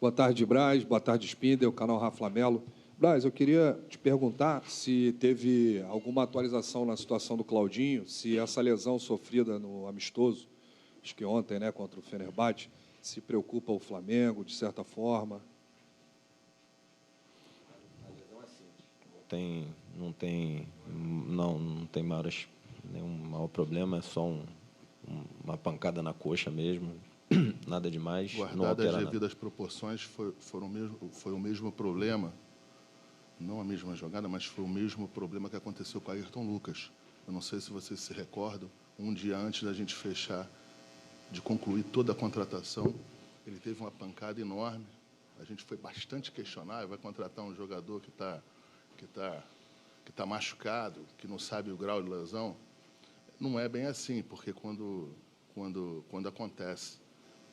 Boa tarde, Braz. Boa tarde, Spindel, canal Rafa Melo. Braz, eu queria te perguntar se teve alguma atualização na situação do Claudinho, se essa lesão sofrida no amistoso, acho que ontem, né, contra o Fenerbahçe, se preocupa o Flamengo, de certa forma. Não tem nenhum maior problema, é só uma pancada na coxa mesmo, nada demais. Guardadas as devidas proporções, foi o mesmo problema, não a mesma jogada, mas foi o mesmo problema que aconteceu com o Ayrton Lucas. Eu não sei se vocês se recordam, um dia antes da gente fechar, de concluir toda a contratação, ele teve uma pancada enorme. A gente foi bastante questionável, vai contratar um jogador que está machucado, que não sabe o grau de lesão. Não é bem assim, porque quando acontece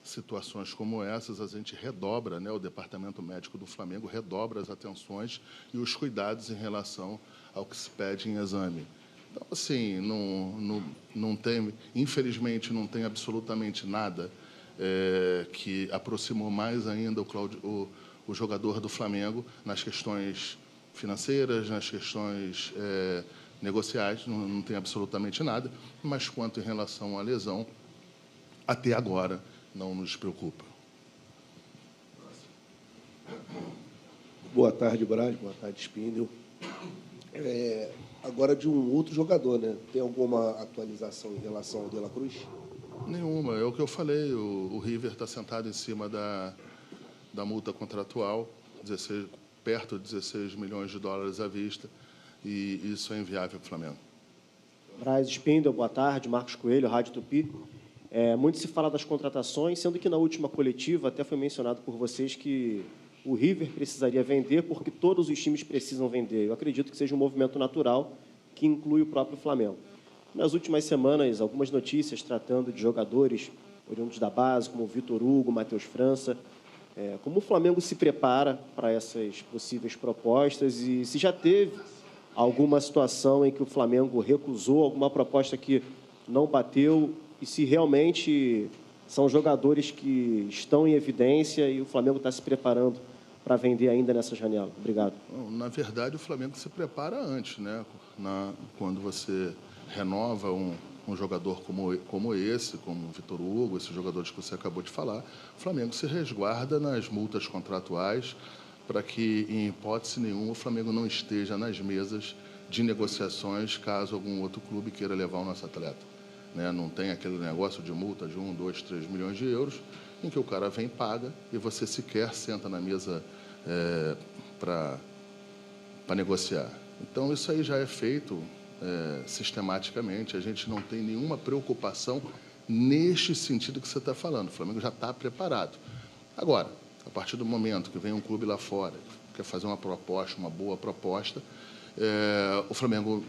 situações como essas, a gente redobra, né, o Departamento Médico do Flamengo redobra as atenções e os cuidados em relação ao que se pede em exame. Então, assim, não tem, infelizmente, não tem absolutamente nada que aproximou mais ainda o jogador do Flamengo nas questões financeiras, nas questões negociais, não tem absolutamente nada, mas quanto em relação à lesão, até agora não nos preocupa. Boa tarde, Braz. Boa tarde, Spindel. Agora de um outro jogador, né? Tem alguma atualização em relação ao De La Cruz? Nenhuma. É o que eu falei. O River está sentado em cima da multa contratual, perto de 16 milhões de dólares à vista, e isso é inviável para o Flamengo. Braz, Spindel, boa tarde. Marcos Coelho, Rádio Tupi. Muito se fala das contratações, sendo que na última coletiva até foi mencionado por vocês que o River precisaria vender porque todos os times precisam vender. Eu acredito que seja um movimento natural que inclui o próprio Flamengo. Nas últimas semanas, algumas notícias tratando de jogadores oriundos da base, como o Vitor Hugo, Matheus França. Como o Flamengo se prepara para essas possíveis propostas e se já teve alguma situação em que o Flamengo recusou alguma proposta que não bateu e se realmente são jogadores que estão em evidência e o Flamengo está se preparando para vender ainda nessa janela. Obrigado. Na verdade, o Flamengo se prepara antes, né? Quando você renova um jogador como esse, como o Vitor Hugo, esses jogadores que você acabou de falar, o Flamengo se resguarda nas multas contratuais para que, em hipótese nenhuma, o Flamengo não esteja nas mesas de negociações caso algum outro clube queira levar o nosso atleta. Né? Não tem aquele negócio de multa de 1, 2, 3 milhões de euros, em que o cara vem, paga, e você sequer senta na mesa para negociar. Então, isso aí já é feito sistematicamente. A gente não tem nenhuma preocupação neste sentido que você está falando. O Flamengo já está preparado. Agora, a partir do momento que vem um clube lá fora, que quer fazer uma proposta, uma boa proposta, o Flamengo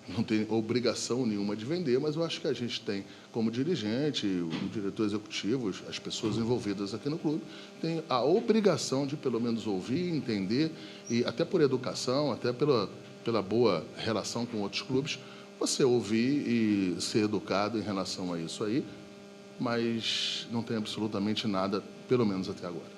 não tem obrigação nenhuma de vender, mas eu acho que a gente tem, como dirigente, o diretor executivo, as pessoas envolvidas aqui no clube, tem a obrigação de, pelo menos, ouvir, entender, e até por educação, até pela boa relação com outros clubes, você ouvir e ser educado em relação a isso aí, mas não tem absolutamente nada, pelo menos até agora.